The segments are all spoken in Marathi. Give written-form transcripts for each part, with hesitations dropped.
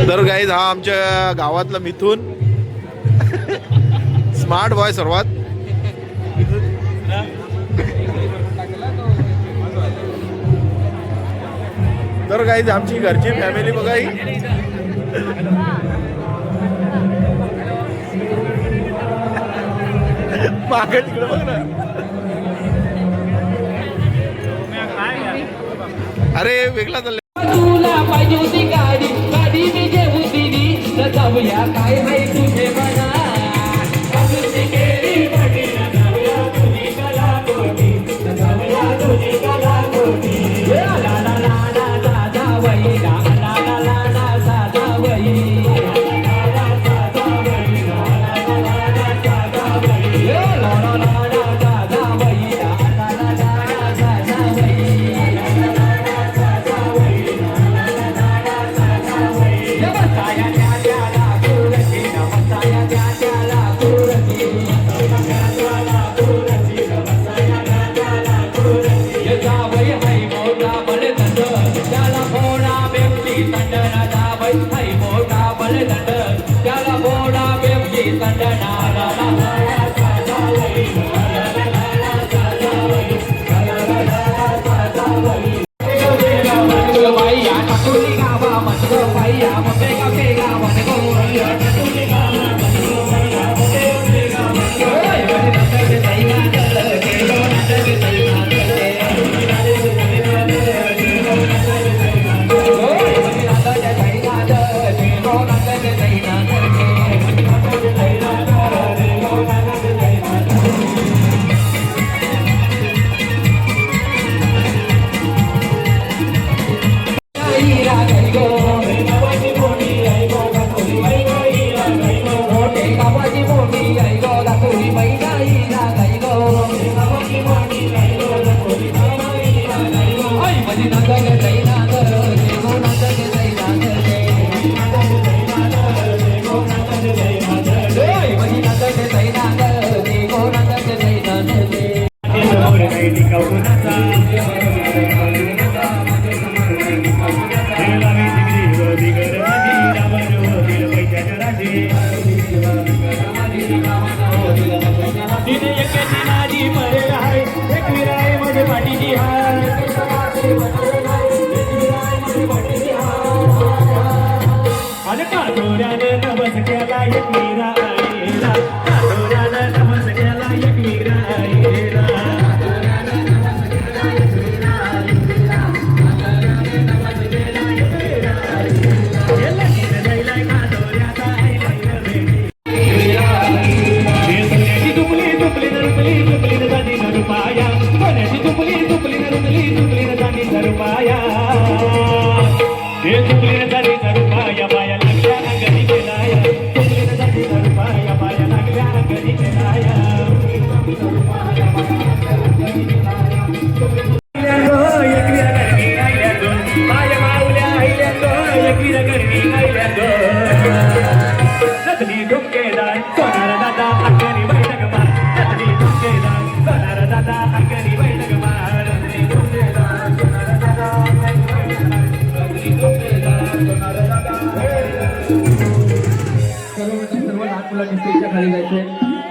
तर गाईज हा आमच्या गावातला मिथून स्मार्ट बॉय सर्वात. तर गाईज आमची घरची फॅमिली बघा ही. मागे तिकडे बघ ना. अरे वेगळा चालला. तुला पाहिजे होती गाडी गाडी मी घेऊन दिली तर जाऊया काय आहे तुझे मना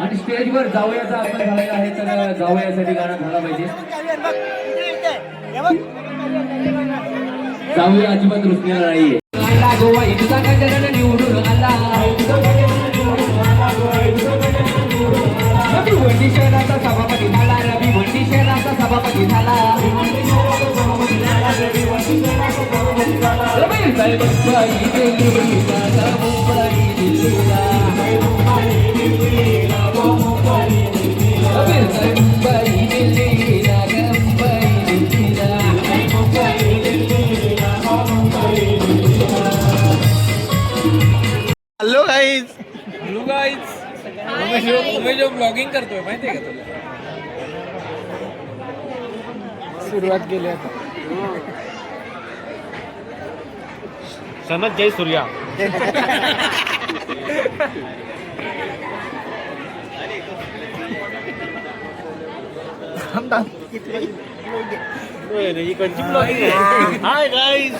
आणि स्टेजवर जावयाचा आपण घालायला आहे तर जावयासाठी गाणं झाला पाहिजे. जावया अजिबात रुसलेला नाहीये. निवडून आला रवी शहराचा सभापती झाला. रवी शहराचा सभापती झाला. Hello guys. Hello guys. तुम्ही जो ब्लॉगिंग करतोय माहिती आहे का तुला? सुरुवात केली आता. सनत जय सूर्या. इकडची ब्लॉगिंग आहे. Hi guys.